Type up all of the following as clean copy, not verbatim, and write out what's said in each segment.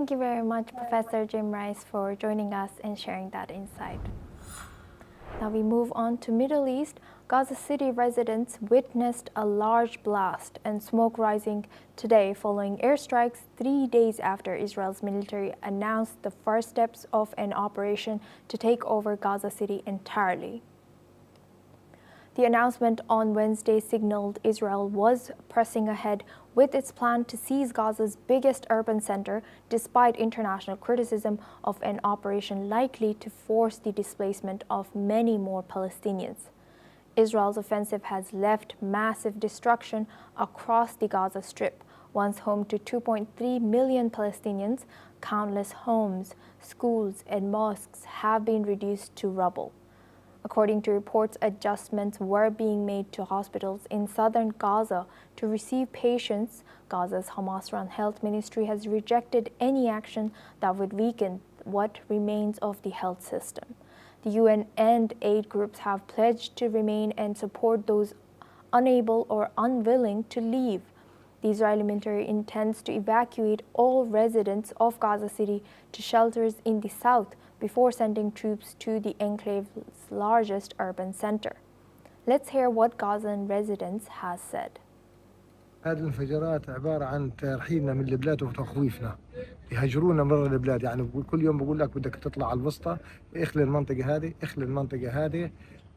Thank you very much, Professor Jim Rice, for joining us and sharing that insight. Now we move on to Middle East. Gaza City residents witnessed a large blast and smoke rising today following airstrikes 3 days after Israel's military announced the first steps of an operation to take over Gaza City entirely. The announcement on Wednesday signaled Israel was pressing ahead with its plan to seize Gaza's biggest urban center, despite international criticism of an operation likely to force the displacement of many more Palestinians. Israel's offensive has left massive destruction across the Gaza Strip, once home to 2.3 million Palestinians. Countless homes, schools, and mosques have been reduced to rubble. According to reports, adjustments were being made to hospitals in southern Gaza to receive patients. Gaza's Hamas-run health ministry has rejected any action that would weaken what remains of the health system. The UN and aid groups have pledged to remain and support those unable or unwilling to leave. The Israeli military intends to evacuate all residents of Gaza City to shelters in the south before sending troops to the enclave's largest urban center. Let's hear what Gazan residents has said. هذه الانفجارات عبارة عن ترحيلنا من البلاد وتخويفنا. يهجرونا من البلاد، يعني كل يوم بقول لك بدك تطلع على الوسطى، اخلي المنطقة هذه، اخلي المنطقة هذه.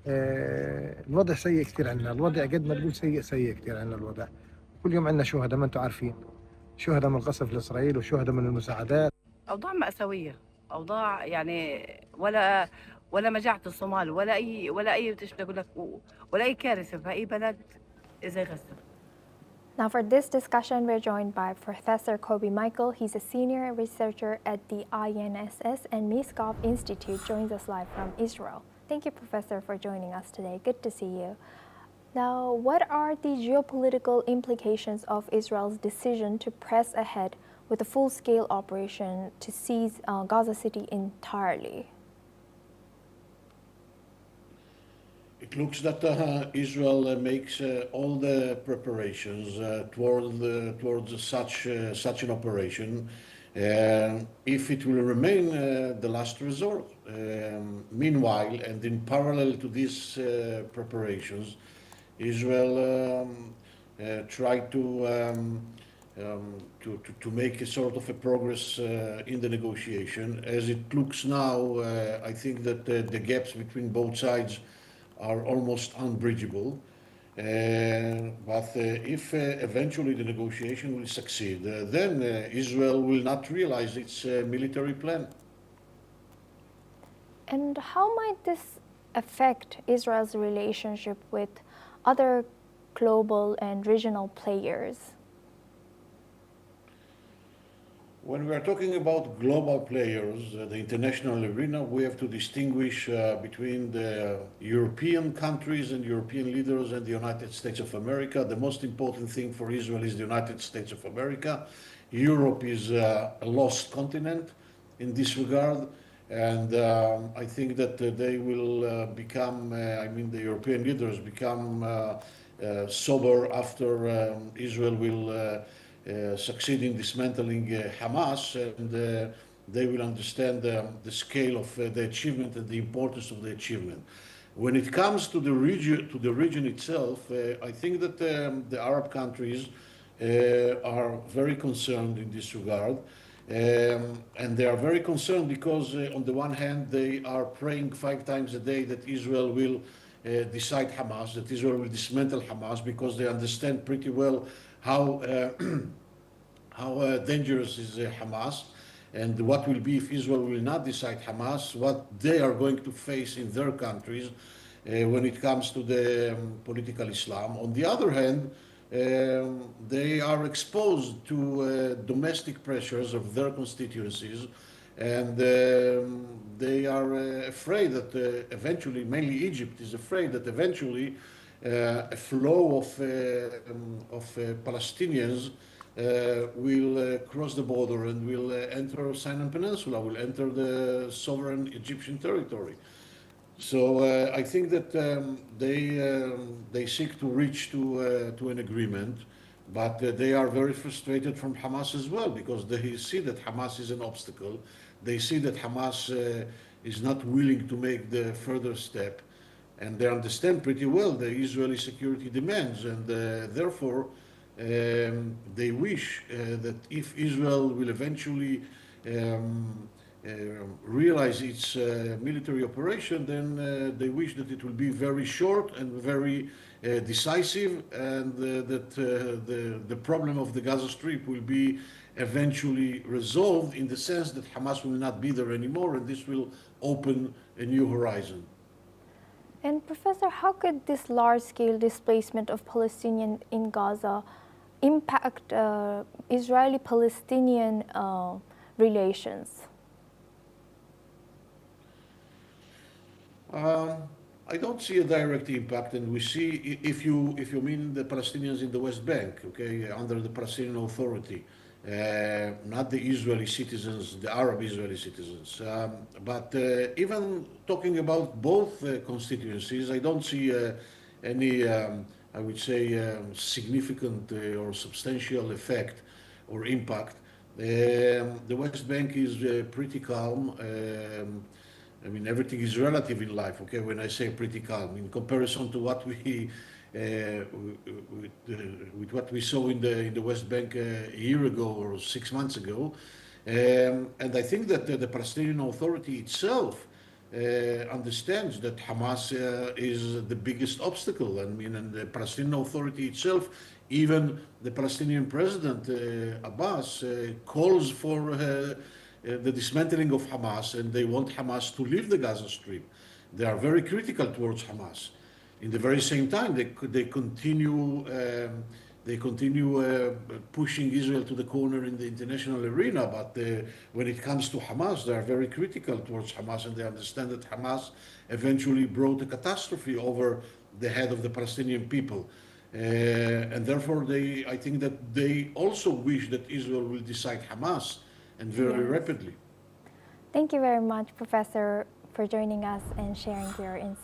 الوضع سيء كثير عندنا، الوضع قد ما تقول سيء كثير عندنا الوضع. كل يوم عندنا شهداء، ما انتم عارفين. شهداء من القصف الإسرائيلي وشهداء من المساعدات. أوضاع مأساوية، أوضاع يعني ولا مجاعة الصومال ولا أي أقول لك ولا أي كارثة في أي بلد زي غزة. Now for this discussion, we're joined by Professor Kobi Michael. He's a senior researcher at the INSS and Miskov Institute, joins us live from Israel. Thank you, Professor, for joining us today. Good to see you. Now, what are the geopolitical implications of Israel's decision to press ahead with a full-scale operation to seize Gaza City entirely? It looks that Israel makes all the preparations towards such an operation, if it will remain the last resort. Meanwhile, and in parallel to these preparations, Israel tried to make a sort of a progress in the negotiation. As it looks now, I think that the gaps between both sides are almost unbridgeable. But if eventually the negotiation will succeed, then Israel will not realize its military plan. And how might this affect Israel's relationship with other global and regional players? When we are talking about global players, the international arena, we have to distinguish between the European countries and European leaders and the United States of America. The most important thing for Israel is the United States of America. Europe is a lost continent in this regard, and I think that they will become, the European leaders become sober after Israel will succeed in dismantling Hamas, and they will understand the scale of the achievement and the importance of the achievement. When it comes to the region itself, I think that the Arab countries are very concerned in this regard, and they are very concerned because on the one hand they are praying 5 times a day that Israel will decide Hamas, that Israel will dismantle Hamas, because they understand pretty well how dangerous is Hamas, and what will be if Israel will not decide Hamas, what they are going to face in their countries when it comes to the political Islam. On the other hand, they are exposed to domestic pressures of their constituencies, and they are afraid that eventually, mainly Egypt is afraid that eventually a flow of Palestinians will cross the border and will enter Sinai Peninsula, will enter the sovereign Egyptian territory. So I think that they seek to reach to an agreement But they are very frustrated from Hamas as well, because they see that Hamas is an obstacle. They see that Hamas is not willing to make the further step, and they understand pretty well the Israeli security demands, and therefore they wish that if Israel will eventually realize its military operation, then they wish that it will be very short and very decisive, and that the problem of the Gaza Strip will be eventually resolved, in the sense that Hamas will not be there anymore, and this will open a new horizon. And Professor, how could this large-scale displacement of Palestinians in Gaza impact Israeli-Palestinian relations? I don't see a direct impact, and we see, if you mean the Palestinians in the West Bank, okay, under the Palestinian Authority, not the Israeli citizens, the Arab Israeli citizens. But even talking about both constituencies, I don't see any, I would say, significant or substantial effect or impact. The West Bank is pretty calm. I mean, everything is relative in life, okay, when I say pretty calm, in comparison to what we, with what we saw in the West Bank a year ago or 6 months ago. And I think that the Palestinian Authority itself understands that Hamas is the biggest obstacle. I mean, and the Palestinian Authority itself, even the Palestinian President Abbas calls for the dismantling of Hamas, and they want Hamas to leave the Gaza Strip. They are very critical towards Hamas. In the very same time, they continue pushing Israel to the corner in the international arena. But when it comes to Hamas, they are very critical towards Hamas, and they understand that Hamas eventually brought a catastrophe over the head of the Palestinian people. And therefore, I think that they also wish that Israel will decide Hamas, and very rapidly. Thank you very much, Professor, for joining us and sharing your insights.